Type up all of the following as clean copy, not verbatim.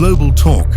Global Talk.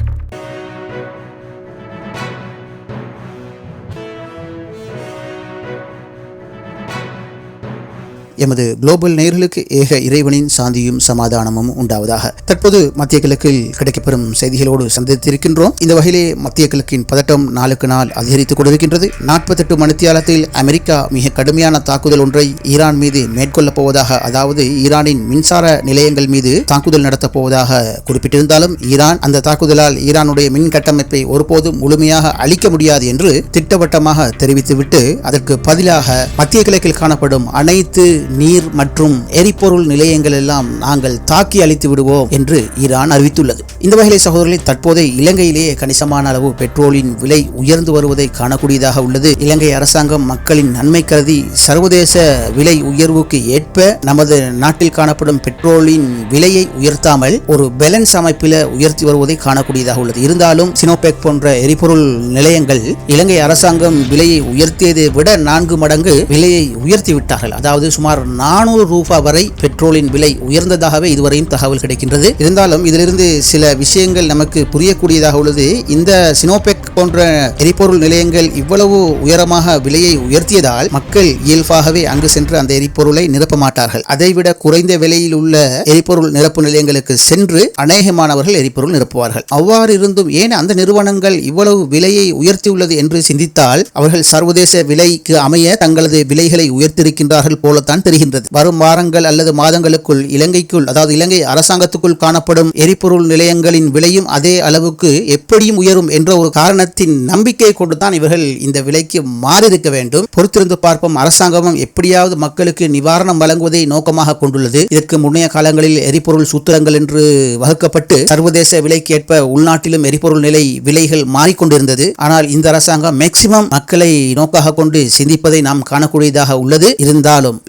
எமது global நேயர்களுக்கு ஏக இறைவனின் சாந்தியும் சமாதானமும் உண்டாவதாக. தற்போது மத்திய கிழக்கில் கிடைக்கப்பெறும் செய்திகளோடு சந்தித்திருக்கின்றோம். இந்த வகையிலே மத்திய கிழக்கின் பதட்டம் நாளுக்கு நாள் அதிகரித்துக் கொண்டிருக்கின்றது. 48 மணித்தியாலத்தில் அமெரிக்கா மிக கடுமையான தாக்குதல் ஒன்றை ஈரான் மீது மேற்கொள்ளப் போவதாக, அதாவது ஈரானின் மின்சார நிலையங்கள் மீது தாக்குதல் நடத்தப் போவதாக குறிப்பிட்டிருந்தாலும் ஈரான் அந்த தாக்குதலால் ஈரானுடைய மின் கட்டமைப்பை ஒருபோதும் முழுமையாக அழிக்க முடியாது என்று திட்டவட்டமாக தெரிவித்துவிட்டு அதற்கு பதிலாக மத்திய கிழக்கில் காணப்படும் அனைத்து நீர் மற்றும் எரிபொருள் நிலையங்கள் எல்லாம் நாங்கள் தாக்கி அழித்து விடுவோம் என்று ஈரான் அறிவித்துள்ளது. இந்த வகையிலே சகோதரர்களே, தற்போது இலங்கையிலேயே கணிசமான அளவு பெட்ரோலின் விலை உயர்ந்து வருவதை காணக்கூடியதாக உள்ளது. இலங்கை அரசாங்கம் மக்களின் நன்மை கருதி சர்வதேச விலை உயர்வுக்கு ஏற்ப நமது நாட்டில் காணப்படும் பெட்ரோலின் விலையை உயர்த்தாமல் ஒரு பேலன்ஸ் அமைப்பில் உயர்த்தி வருவதை காணக்கூடியதாக உள்ளது. இருந்தாலும் சினோபெக் போன்ற எரிபொருள் நிலையங்கள் இலங்கை அரசாங்கம் விலையை உயர்த்தியதை விட 4 மடங்கு விலையை உயர்த்தி விட்டார்கள். அதாவது சுமார் 400 ரூபாய் வரை பெட்ரோலின் விலை உயர்ந்ததாகவே இதுவரையும் தகவல் கிடைக்கின்றது. இருந்தாலும் இதிலிருந்து சில விஷயங்கள் நமக்கு புரியக்கூடியதாக உள்ளது. இந்த சினோபெக் போன்ற எரிபொருள் நிலையங்கள் இவ்வளவு உயரமாக விலையை உயர்த்தியதால் மக்கள் இயல்பாகவே அங்கு சென்று அந்த எரிபொருளை நிரப்ப மாட்டார்கள். அதைவிட குறைந்த விலையில் உள்ள எரிபொருள் நிரப்பு நிலையங்களுக்கு சென்று அநேகமானவர்கள் எரிபொருள் நிரப்புவார்கள். அவ்வாறு இருந்தும் ஏன் அந்த நிறுவனங்கள் இவ்வளவு விலையை உயர்த்தியுள்ளது என்று சிந்தித்தால் அவர்கள் சர்வதேச விலைக்கு அமைய தங்களது விலைகளை உயர்த்தியிருக்கின்றார்கள் போலத்தான் தெரிகின்றது. வரும் வாரங்கள் அல்லது மாதங்களுக்குள் இலங்கைக்குள், அதாவது இலங்கை அரசாங்கத்துக்குள் காணப்படும் எரிபொருள் நிலையங்களின் விலையும் அதே அளவுக்கு எப்படியும் உயரும் என்ற ஒரு காரணத்தின் நம்பிக்கை கொண்டுதான் இவர்கள் இந்த விலைக்கு மாறியிருக்க வேண்டும். பொறுத்திருந்து பார்ப்போம். அரசாங்கமும் எப்படியாவது மக்களுக்கு நிவாரணம் வழங்குவதை நோக்கமாக கொண்டுள்ளது. இதற்கு முன்னைய காலங்களில் எரிபொருள் சூத்திரங்கள் என்று வகுக்கப்பட்டு சர்வதேச விலைக்கு ஏற்ப உள்நாட்டிலும் எரிபொருள் விலைகள் மாறிக்கொண்டிருந்தது. ஆனால் இந்த அரசாங்கம் மேக்சிமம் மக்களை நோக்காக கொண்டு சிந்திப்பதை நாம் காணக்கூடியதாக உள்ளது.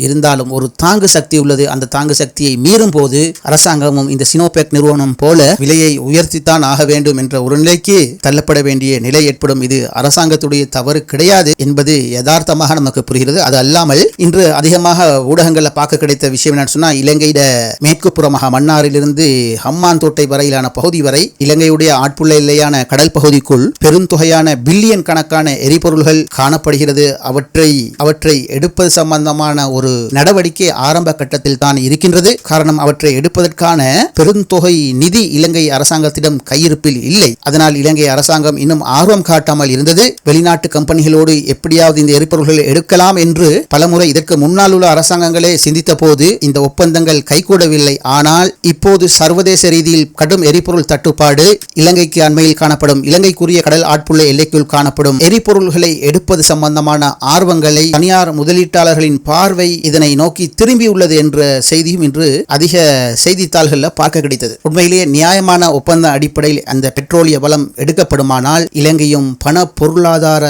இருந்தாலும் ஒரு தாங்கு சக்தி உள்ளது. அந்த தாங்கு சக்தியை மீறும் போது அரசாங்கமும் இந்த சினோபெக் நிறுவனம் போல விலையை உயர்த்தித்தான் ஆக வேண்டும் என்ற ஒரு நிலைக்கு தள்ளப்பட வேண்டிய நிலை ஏற்படும். இது அரசாங்கத்துடைய தவறு கிடையாது என்பது யதார்த்தமாக நமக்கு புரிகிறது. அது அல்லாமல் இன்று அதிகமாக ஊடகங்களில் பார்க்க கிடைத்த விஷயம் என்னன்னு சொன்னா, இலங்கையிட மேற்கு புறமாக மன்னாரிலிருந்து ஹம்மான் தோட்டை வரையிலான பகுதி வரை இலங்கையுடைய ஆட்புள்ள எல்லையான கடல் பகுதிக்குள் பெருந்தொகையான பில்லியன் கணக்கான எரிபொருள்கள் காணப்படுகிறது. அவற்றை எடுப்பது சம்பந்தமான ஒரு நடவடிக்கை ஆரம்ப கட்டத்தில் தான் இருக்கின்றது. காரணம், அவற்றை எடுப்பதற்கான பெருந்தொகை நிதி இலங்கை அரசாங்கத்திடம் கையிருப்பில் இல்லை. அதனால் இலங்கை அரசாங்கம் இன்னும் ஆர்வம் காட்டாமல் இருந்தது. வெளிநாட்டு கம்பெனிகளோடு எப்படியாவது இந்த எரிபொருள்களை எடுக்கலாம் என்று பலமுறை இதற்கு முன்னால் உள்ள அரசாங்கங்களே சிந்தித்த போது இந்த ஒப்பந்தங்கள் கைகூடவில்லை. ஆனால் இப்போது சர்வதேச ரீதியில் கடும் எரிபொருள் தட்டுப்பாடு, இலங்கைக்கு அண்மையில் காணப்படும், இலங்கைக்குரிய கடல் ஆட்புள்ள எல்லைக்குள் காணப்படும் எரிபொருள்களை எடுப்பது சம்பந்தமான ஆர்வங்களை தனியார் முதலீட்டாளர்களின் பார்வை இதனை நோக்கி திரும்பியுள்ளது என்ற செய்தியும் இன்று அதிக செய்தித்தாள்களில் பார்க்க கிடைத்தது. உண்மையிலேயே நியாயமான ஒப்பந்த அடிப்படையில் அந்த பெட்ரோலிய வளம் எடுக்கப்படுமானால் இலங்கையும் பண பொருளாதார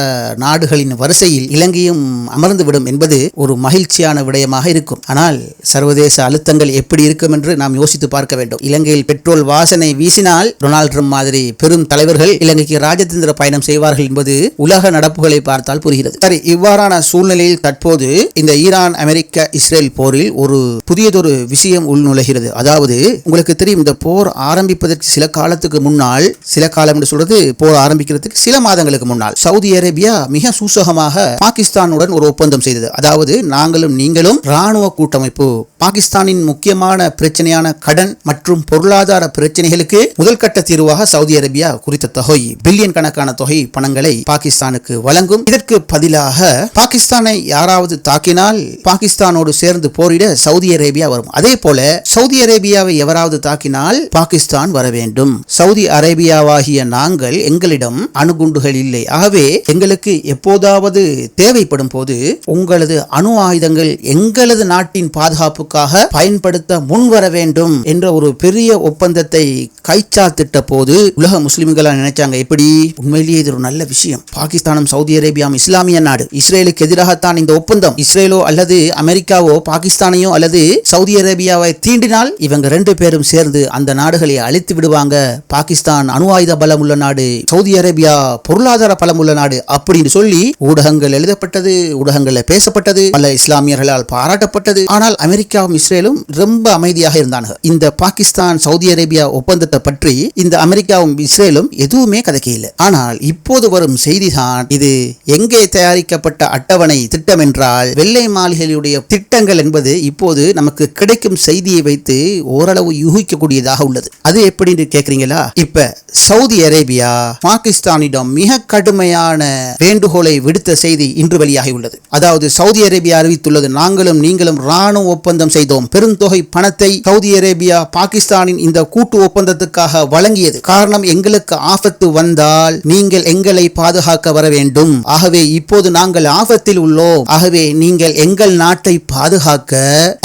நாடுகளின் வரிசையில் இலங்கையும் அமர்ந்துவிடும் என்பது ஒரு மகிழ்ச்சியான விடயமாக இருக்கும். ஆனால் சர்வதேச அழுத்தங்கள் எப்படி இருக்கும் என்று நாம் யோசித்து பார்க்க வேண்டும். இலங்கையில் பெட்ரோல் வாசனை வீசினால் டொனால்ட் ட்ரம்ப் மாதிரி பெரும் தலைவர்கள் இலங்கைக்கு ராஜதந்திர பயணம் செய்வார்கள் என்பது உலக நடப்புகளை பார்த்தால் புரிகிறது. சரி, இவ்வாறான சூழ்நிலையில் தற்போது இந்த ஈரான் அமெரிக்க இஸ்ரேல் போரில் ஒரு புதியதொரு விஷயம் உள்நுழைகிறது. அதாவது உங்களுக்கு தெரியும், இந்த போர் ஆரம்பிப்பதற்கு சில காலத்துக்கு முன்னால், சில காலம் என்று சொல்றது போர் ஆரம்பிக்கிறதுக்கு சில மாதங்களுக்கு முன்னால் சவுதி அரேபியா மிக சூசகமாக பாகிஸ்தானுடன் ஒரு ஒப்பந்தம் செய்தது. அதாவது நாங்களும் நீங்களும் ராணுவ கூட்டமைப்பு, பாகிஸ்தானின் முக்கியமான பிரச்சனையான கடன் மற்றும் பொருளாதார பிரச்சனைகளுக்கு முதல் கட்ட தீர்வாக சவுதி அரேபியா குறித்த தொகை, பில்லியன் கணக்கான தொகை பணங்களை பாகிஸ்தானுக்கு வழங்கும். இதற்கு பதிலாக பாகிஸ்தானை யாராவது தாக்கினால் பாகிஸ்தானோடு சேர்ந்து போரிட சவுதி அரேபியா வரும். அதே போல சவுதி அரேபியாவை எவராவது தாக்கினால் பாகிஸ்தான் வர வேண்டும். சவுதி அரேபியாவாகிய நாங்கள், எங்களிடம் அணுகுண்டுகள் இல்லை. ஆகவே எங்களுக்கு எப்போதாவது தேவைப்படும் போது உங்களது அணு ஆயுதங்கள் எங்களது நாட்டின் பாதுகாப்புக்காக பயன்படுத்த முன்வர வேண்டும் என்ற ஒரு பெரிய ஒப்பந்தத்தை கைச்சாத்திட்ட போது உலக முஸ்லிம்கள் நினைச்சாங்க, எப்படி? உண்மையிலேயே இது ஒரு நல்ல விஷயம். பாகிஸ்தானும் சவுதி அரேபியாவும் இஸ்லாமிய நாடு. இஸ்ரேலுக்கு எதிராகத்தான் இந்த ஒப்பந்தம். இஸ்ரேலோ அல்லது அமெரிக்க அமெரிக்காவோ பாகிஸ்தானையோ அல்லது சவுதி அரேபியாவை தீண்டினால் இவங்க 2 பேரும் சேர்ந்து அந்த நாடுகளை அழித்து விடுவாங்க. பாகிஸ்தான் அணு ஆயுத பலம் உள்ள நாடு, சவுதி அரேபியா பொருளாதார பலம் உள்ள நாடு அப்படின்னு சொல்லி ஊடகங்கள் எழுதப்பட்டது, ஊடகங்களில் பேசப்பட்டது, பல இஸ்லாமியர்களால் பாராட்டப்பட்டது. ஆனால் அமெரிக்காவும் இஸ்ரேலும் ரொம்ப அமைதியாக இருந்தாங்க. இந்த பாகிஸ்தான் சவுதி அரேபியா ஒப்பந்தத்தை பற்றி இந்த அமெரிக்காவும் இஸ்ரேலும் எதுவுமே கதைக்கல. ஆனால் இப்போது வரும் செய்திதான் இது எங்கே தயாரிக்கப்பட்ட அட்டவணை திட்டம் என்றால் வெள்ளை மாளிகையுடைய திட்டங்கள் என்பது இப்போது நமக்கு கிடைக்கும் செய்தியை வைத்து ஓரளவு யூகிக்கக்கூடியதாக உள்ளது. அது எப்படின்னு கேட்கிறீங்களா? இப்ப சவுதி அரேபியா பாகிஸ்தானிடம் மிக கடுமையான வேண்டுகோளை விடுத்த செய்தி இன்று வெளியாகி உள்ளது. அதாவது சவுதி அரேபியா அறிவித்துள்ளது, நாங்களும் நீங்களும் ராணுவ ஒப்பந்தம் செய்தோம். பெருந்தொகை பணத்தை சவுதி அரேபியா பாகிஸ்தானின் இந்த கூட்டு ஒப்பந்தத்துக்காக வழங்கியது. காரணம், எங்களுக்கு ஆபத்து வந்தால் நீங்கள் எங்களை பாதுகாக்க வர வேண்டும். ஆகவே இப்போது நாங்கள் ஆபத்தில் உள்ளோம். ஆகவே நீங்கள் எங்கள் நாட்டை பாதுகாக்க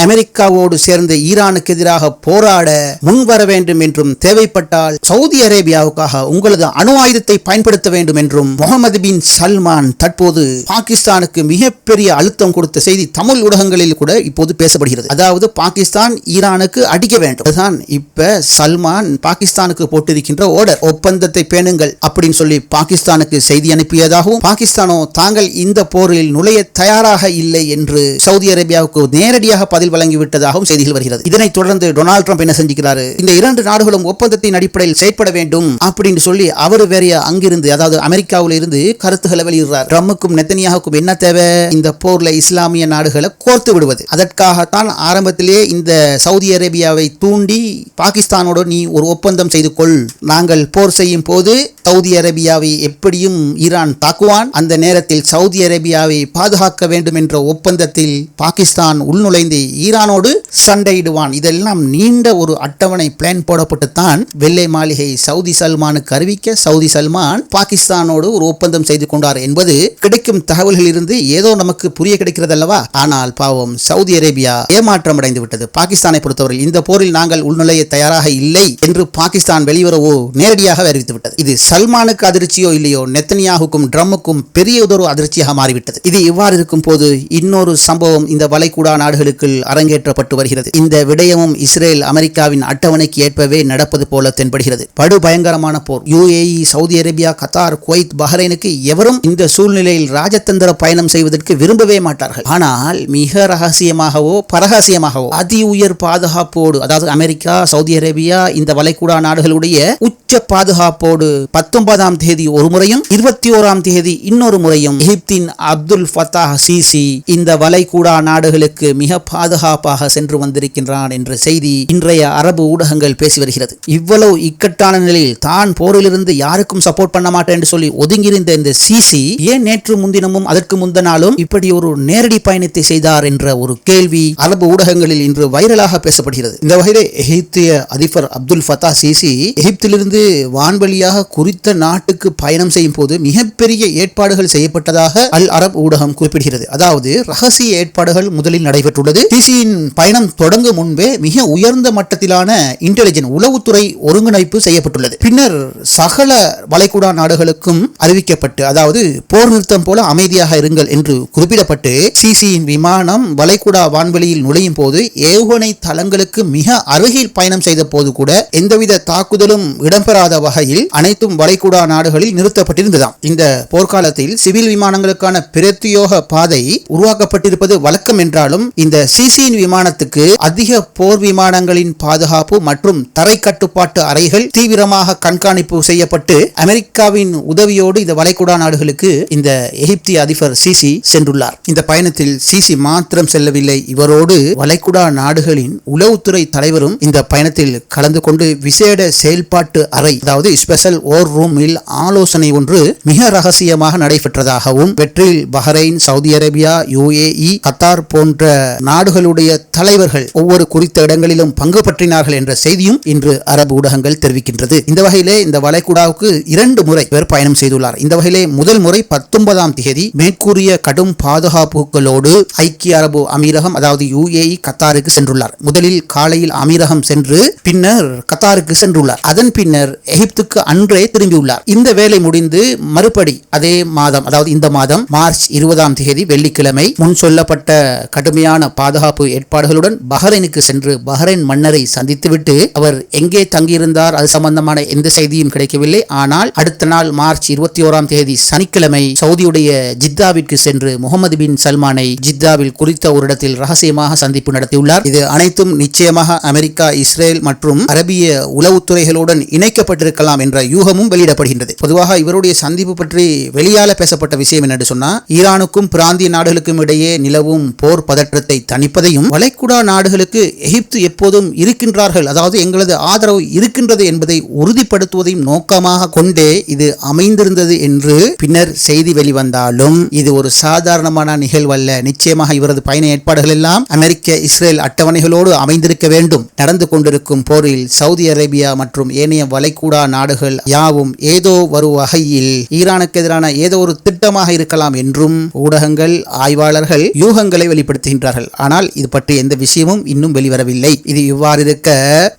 அமெரிக்காவோடு சேர்ந்து ஈரானுக்கு எதிராக போராட முன்வர வேண்டும் என்றும் தேவைப்பட்டால் சவுதி அரேபியாவுக்காக உங்களது அணு ஆயுதத்தை பயன்படுத்த வேண்டும் என்றும் முகமது பின் சல்மான் தற்போது பாகிஸ்தானுக்கு மிகப்பெரிய அழுத்தம் கொடுத்த செய்தி தமிழ் ஊடகங்களில் கூட இப்போது பேசப்படுகிறது. அதாவது பாகிஸ்தான் ஈரானுக்கு அடிக்க வேண்டும். அதுதான் இப்ப சல்மான் பாகிஸ்தானுக்கு போட்டிருக்கின்ற ஓர்டர். ஒப்பந்தத்தை பேணுங்கள் அப்படின்னு சொல்லி பாகிஸ்தானுக்கு செய்தி அனுப்பியதாகவும், பாகிஸ்தானோ தாங்கள் இந்த போரில் நுழைய தயாராக இல்லை என்று சவுதி அரேபியாவுக்கு நேரடியாக பதில் வழங்கிவிட்டதாகவும் செய்திகள் வருகிறது. இதனைத் தொடர்ந்து டொனால்ட் ட்ரம்ப் என்ன செஞ்சுக்கிறாரு, இந்த 2 நாடுகளும் ஒப்பந்தத்தின் அடிப்படையில் செயற்பட வேண்டும் அப்படின்னு சொல்லி அவர் வேற அங்கிருந்து, அதாவது அமெரிக்காவில் இருந்து கருத்துக்களை வெளியிடுறார். ட்ரம்புக்கும் நெத்தனியாவுக்கும் என்ன தேவை? இந்த போர்ல இஸ்லாமிய நாடுகளை கோர்த்து விடுவது. அதற்காகத்தான் ஆரம்பத்திலே இந்த சவுதி அரேபியாவை தூண்டி பாகிஸ்தானோடு நீ ஒரு ஒப்பந்தம் செய்து கொள், நாங்கள் போர் செய்யும் போது சவுதி அரேபியாவை எப்படியும் ஈரான் தாக்குவான், அந்த நேரத்தில் சவுதி அரேபியாவை பாதுகாக்க வேண்டும் என்ற ஒப்பந்தத்தில் பாகிஸ்தான் உள்நுழைந்து ஈரானோடு சண்டையிடுவான். இதெல்லாம் நீண்ட ஒரு அட்டவணை பிளான் போடப்பட்டுத்தான் வெள்ளை மாளிகை சவுதி சல்மானுக்கு அறிவிக்க சவுதி சல்மான் பாகிஸ்தானோடு ஒரு ஒப்பந்தம் செய்து கொண்டார் என்பது கிடைக்கும் தகவல்களில் இருந்து ஏதோ நமக்கு புரிய கிடைக்கிறது அல்லவா? ஆனால் பாவம் சவுதி அரேபியா ஏமாற்றம் அடைந்து விட்டது. பாகிஸ்தானை பொறுத்தவரையில் இந்த போரில் நாங்கள் உள்நுழைய தயாராக இல்லை என்று பாகிஸ்தான் வெளியுறவு நேரடியாக அறிவித்து விட்டது. இது சல்மானுக்கு அதிர்ச்சியோ இல்லையோ, நெத்தனியாகுக்கும் ட்ரம்புக்கும் பெரியதொரு அதிர்ச்சியாக மாறிவிட்டது. இது இவ்வாறு இருக்கும் போது இன்னொரு சம்பவம் இந்த வளைகுடா நாடுகளுக்குள் அரங்கேற்றப்பட்டு வருகிறது. இந்த விடயமும் இஸ்ரேல் அமெரிக்காவின் அட்டவணைக்கு ஏற்பவே நடப்பது போல தென்படுகிறது. படு பயங்கரமான போர். UAE, Saudi Arabia, Qatar, Kuwait, பஹ்ரைனுக்கு எவரும் இந்த சூழ்நிலையில் ராஜதந்திர பயணம் செய்வதற்கு விரும்பவே மாட்டார்கள். ஆனால் மிக ரகசியமாகவோ பரகசியமாகவோ அதி உயர் பாதுகாப்போடு, அதாவது அமெரிக்கா, சவுதி அரேபியா இந்த வளைகுடா நாடுகளுடைய உச்ச பாதுகாப்போடு 19ஆம் தேதி ஒரு முறையும் 21ஆம் தேதி இன்னொரு முறையும் எகிப்தின் அப்துல் ஃபத்தாஹ் சிசி இந்த வளைகுடா நாடுகளுக்கு மிக பாதுகாப்பாக சென்று வந்திருக்கின்றான் என்ற செய்தி இன்றைய அரபு ஊடகங்கள் பேசி வருகிறது. இவ்வளவு இக்கட்டான நிலையில் தான் போரிலிருந்து யாருக்கும் சப்போர்ட் பண்ண மாட்டேன் என்று சொல்லி ஒதுங்கியிருந்த இந்த சிசி ஏன் நேற்று முன்தினமும் அதற்கு முந்த நாளும் இப்படி ஒரு நேரடி பயணத்தை செய்தார் என்ற ஒரு கேள்வி அரபு ஊடகங்களில் இன்று வைரலாக பேசப்படுகிறது. இந்த வகையில் எகிப்திய அதிபர் அப்துல் ஃபத்தாஹ் சிசி எகிப்திலிருந்து வான்வழியாக குறித்த நாட்டுக்கு பயணம் செய்யும் போது மிகப்பெரிய ஏற்பாடுகள் செய்யப்பட்டதாக அல் அரப் ஊடகம் குறிப்பிடுகிறது. அதாவது ரகசிய ஏற்பாடுகள் முதலில் நடைபெற்றுள்ளது. சிசியின் பயணம் தொடங்கும் முன்பே மிக உயர்ந்த மட்டத்திலான இன்டெலிஜென்ஸ் உளவுத்துறை ஒருங்கிணைப்பு செய்யப்பட்டுள்ளது. பின்னர் சகல வளைகுடா நாடுகளுக்கும் அறிவிக்கப்பட்டு, அதாவது போர் நிறுத்தம் போல அமைதியாக இருங்கள் என்று குறிப்பிடப்பட்டு சிசியின் விமானம் வளைகுடா வான்வெளியில் நுழையும் போது ஏவுகணை தளங்களுக்கு மிக அருகில் பயணம் செய்த போது கூட எந்தவித தாக்குதலும் இடம்பெறாத வகையில் அனைத்தும் வளைகுடா நாடுகளில் நிறுத்தப்பட்டிருந்ததாம். இந்த போர்க்காலத்தில் சிவில் விமானங்களுக்கான பிரத்யோக பாதை உருவாக்கப்பட்டிருப்பது வழக்கம் என்றாலும் இந்த சிசியின் விமானத்துக்கு அதிக போர் விமானங்களின் பாதுகாப்பு மற்றும் தரை கட்டுப்பாட்டு அறைகள் தீவிரமாக கண்காணிப்பு செய்யப்பட்டு அமெரிக்காவின் உதவியோடு இந்த வளைகுடா நாடுகளுக்கு இந்த எகிப்திய அதிபர் சிசி சென்றுள்ளார். இந்த பயணத்தில் சிசி மாத்திரம் செல்லவில்லை, இவரோடு வளைகுடா நாடுகளின் உளவுத்துறை தலைவரும் இந்த பயணத்தில் கலந்து கொண்டு விசேட செயல்பாட்டு அறை, அதாவது ஸ்பெஷல் ஓர் ரூமில் ஆலோசனை ஒன்று மிக ரகசியமாக நடைபெற்றதாகவும் வெற்றில் Bahrain, Saudi Arabia, UAE, Qatar போன்ற நாடுகளுடைய தலைவர்கள் ஒவ்வொரு குறித்த இடங்களிலும் பங்கு பற்றினார்கள் என்ற செய்தியும் இன்று அரபு ஊடகங்கள் தெரிவிக்கின்றது. இந்த வகையிலே இந்த வளைகுடாவுக்கு 2 முறை இவர் பயணம் செய்துள்ளார். இந்த வகையிலே முதல் முறை 19ஆம் தேதி மேற்கூறிய கடும் பாதுகாப்புகளோடு ஐக்கிய அரபு அமீரகம், அதாவது UAE, கத்தாருக்கு சென்றுள்ளார். முதலில் காலையில் அமீரகம் சென்று பின்னர் கத்தாருக்கு சென்றுள்ளார். அதன் பின்னர் எகிப்துக்கு அன்றே திரும்பியுள்ளார். இந்த வேலை முடிந்து மறுபடி அதே மாதம், அதாவது இந்த மாதம் மார்ச் 20ஆம் தேதி வெள்ளிக்கிழமை முன் சொல்லப்பட்ட கடுமையான பாதுகாப்பு ஏற்பாடுகளுடன் பஹ்ரைனுக்கு சென்று பஹ்ரைன் மன்னரை சந்தித்துவிட்டு அவர் எங்கே தங்கியிருந்தார் அது சம்பந்தமான எந்த செய்தியும் கிடைக்கவில்லை. ஆனால் அடுத்த நாள் மார்ச் 21ஆம் தேதி சனிக்கிழமை சவுதியுடைய ஜித்தாவிற்கு சென்று முகமது பின் சல்மானை ஜித்தாவில் குறித்த ஒரு இடத்தில் ரகசியமாக சந்திப்பு நடத்தியுள்ளார். இது அனைத்தும் நிச்சயமாக அமெரிக்கா, இஸ்ரேல் மற்றும் அரபிய உளவுத்துறைகளுடன் இணைக்கப்பட்டிருக்கலாம் என்ற யூகமும் வெளியிடப்படுகின்றது. பொதுவாக இவருடைய சந்திப்பு பற்றி வெளியால பேசப்பட்ட விஷயம் என்னென்று சொன்னால், ஈரானுக்கும் பிராந்திய நாடுகளுக்கும் இடையே நிலவும் போர் பதற்றத்தை தணிப்பதையும் வளைகுடா நாடுகளுக்கு எகிப்து எப்போதும் இருக்கின்றார்கள், அதாவது எங்களது ஆதரவு இருக்கின்றது என்பதை உறுதிப்படுத்துவதையும் நோக்கமாக கொண்டே இது அமைந்திருந்தது என்று பின்னர் செய்தி வெளிவந்தாலும் இது ஒரு சாதாரணமான நிகழ்வல்ல. நிச்சயமாக இவரது பயண ஏற்பாடுகள் எல்லாம் அமெரிக்க, இஸ்ரேல் அட்டவணைகளோடு அமைந்திருக்க வேண்டும். நடந்து கொண்டிருக்கும் போரில் சவுதி அரேபியா மற்றும் ஏனைய வளைகுடா நாடுகள் யாவும் ஏதோ ஒரு வகையில் ஈரானுக்கு எதிரான ஏதோ ஒரு திட்டமாக இருக்கலாம் என்றும் ஊடகங்கள், ஆய்வாளர்கள் யூகங்களை வெளிப்படுத்துகின்றார்கள். ஆனால் இது பற்றி எந்த விஷயமும் இன்னும் வெளிவரவில்லை. இது இவ்வாறு இருக்க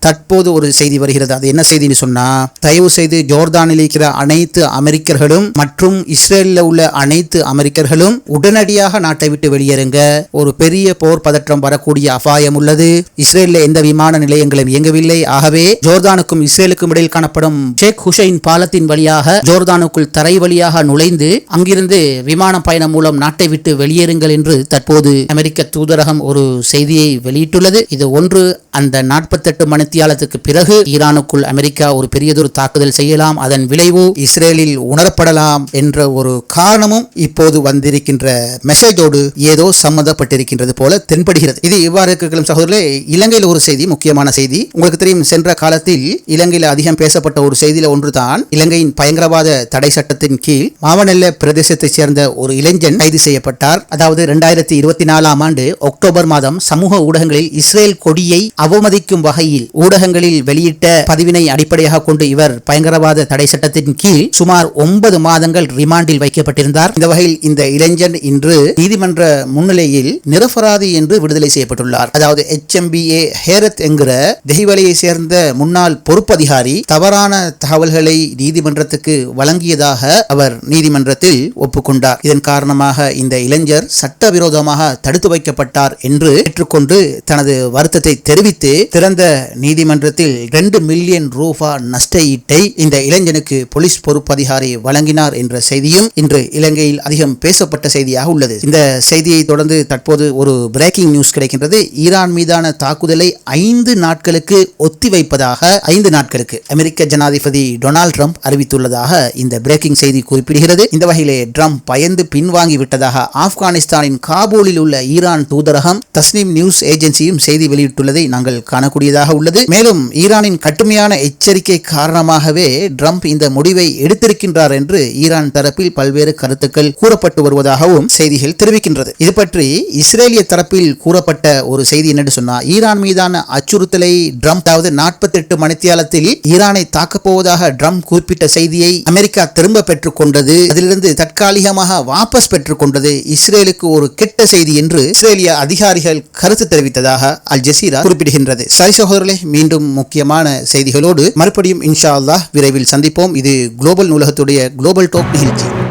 தற்போது ஒரு செய்தி வருகிறது. அது என்ன செய்தின்னு சொன்னா, தயவு செய்து ஜோர்தானில் இருக்கிற அனைத்து அமெரிக்கர்களும் மற்றும் இஸ்ரேலில் உள்ள அனைத்து அமெரிக்கர்களும் உடனடியாக நாட்டை விட்டு வெளியேறுங்க. ஒரு பெரிய போர் பதற்றம் வரக்கூடிய அபாயம் உள்ளது. இஸ்ரேலில் எந்த விமான நிலையங்களும் இயங்கவில்லை. ஆகவே ஜோர்தானுக்கும் இஸ்ரேலுக்கும் இடையில் காணப்படும் ஷேக் ஹுசைன் பாலத்தின் வழியாக ஜோர்தானுக்குள் தரை வழியாக நுழைந்து அங்கிருந்து விமான பயணம் மூலம் நாட்டை விட்டு வெளியேறுங்கள் என்று தற்போது அமெரிக்க தூதரகம் ஒரு செய்தியை வெளியிட்டுள்ளது. இது ஒன்று, அந்த 48 மணித்தியாலத்துக்கு பிறகு ஈரானுக்குள் அமெரிக்கா ஒரு பெரியதொரு தாக்குதல் செய்யலாம், அதன் விளைவு இஸ்ரேலில் உணரப்படலாம் என்ற ஒரு காரணமும் இப்போது வந்திருக்கின்ற மெசேஜோடு ஏதோ சம்பந்தப்பட்டிருக்கின்றது போல தென்படுகிறது. இது இவ்வாறு இருக்கலாம் சகோதரர்களே. இலங்கையில் ஒரு செய்தி, முக்கியமான செய்தி. உங்களுக்கு தெரியும், சென்ற காலத்தில் இலங்கையில் அதிகம் பேசப்பட்ட ஒரு செய்தியில ஒன்றுதான், இலங்கையின் பயங்கரவாத தடை சட்டத்தின் கீழ் மாவனெல்ல பிரதேசத்தைச் சேர்ந்த ஒரு இளைஞன் கைது செய்யப்பட்டார். அதாவது 2024ஆம் ஆண்டு அக்டோபர் மாதம் சமூக ஊடகங்களில் இஸ்ரேல் கொடியை அவமதிக்கும் வகையில் ஊடகங்களில் வெளியிட்ட பதிவினை அடிப்படையாக கொண்டு இவர் பயங்கரவாத தடை சட்டத்தின் கீழ் சுமார் 9 மாதங்கள் ரிமாண்டில் வைக்கப்பட்டிருந்தார். இந்த வகையில் இந்த இளைஞன் இன்று நீதிமன்ற முன்னிலையில் நிரபராதி என்று விடுதலை செய்யப்பட்டுள்ளார். அதாவது HMBA ஹேரத் என்கிற தெஹிவலையை சேர்ந்த முன்னாள் பொறுப்பதிகாரி தவறான தகவல்களை நீதிமன்றத்துக்கு வழங்கியதாக அவர் நீதிமன்றத்தில் ஒப்புக்கொண்டார். இதன் காரணமாக இந்த இளைஞர் சட்டவிரோதமாக தடுத்து வைக்கப்பட்டார் என்று ஏற்றுக்கொண்டு தனது வருத்தத்தை தெரிவித்து திறந்த நீதிமன்றத்தில் 2 மில்லியன் ரூபாய் நஷ்ட ஈட்டை இந்த இளைஞனுக்கு போலீஸ் பொறுப்பதிகாரி வழங்கினார் என்ற செய்தியும் இன்று இலங்கையில் அதிகம் பேசப்பட்ட செய்தியாக உள்ளது. இந்த செய்தியை தொடர்ந்து தற்போது ஒரு பிரேக்கிங் நியூஸ் கிடைக்கின்றது. ஈரான் மீதான தாக்குதலை 5 நாட்களுக்கு ஒத்திவைப்பதாக 5 நாட்களுக்கு அமெரிக்க ஜனாதிபதி டொனால்ட் ட்ரம்ப் அறிவித்துள்ளதாக இந்த பிரேக்கிங் செய்தி குறிப்பிடுகிறது. இந்த வகையிலே ட்ரம்ப் பயந்து பின்வாங்கி விட்டதாக ஆப்கானிஸ்தானின் காபூலில் உள்ள ஈரான் தூதரகம் தஸ்னீம் நியூஸ் ஏஜென்சியும் செய்தி வெளியிட்டுள்ளதை நாங்கள் காணக்கூடியதாக உள்ளது. மேலும் ஈரானின் கடுமையான எச்சரிக்கை காரணமாகவே ட்ரம்ப் இந்த முடிவை எடுத்திருக்கின்றார் என்று ஈரான் தரப்பில் பல்வேறு கருத்துக்கள் கூறப்பட்டு வருவதாகவும் செய்திகள் தெரிவிக்கின்றது. இது பற்றி இஸ்ரேலிய தரப்பில் கூறப்பட்ட ஒரு செய்தி என்னென்று சொன்னால், ஈரான் மீதான அச்சுறுத்தலை ட்ரம்ப், அதாவது 48 மணித்தியாலத்தில் ஈரானை தாக்கப் போவதாக ட்ரம்ப் குறிப்பிட்ட செய்தியை அமெரிக்கா திரும்ப பெற்றுக் கொண்டது. அதிலிருந்து தற்காலிகமாக வாபஸ் பெற்றுக் கொண்டது இஸ்ரேலுக்கு ஒரு கெட்ட செய்தி என்று இஸ்ரேலிய அதிகாரிகள் கருத்து தெரிவித்ததாக அல் ஜசீரா குறிப்பிடுகின்றது. சரி சகோதரர்களே, மீண்டும் முக்கியமான செய்திகளோடு மறுபடியும் இன்ஷா அல்லாஹ் விரைவில் சந்திப்போம். இது குளோபல் நூலகத்துடைய குளோபல் டாக் நிகழ்ச்சி.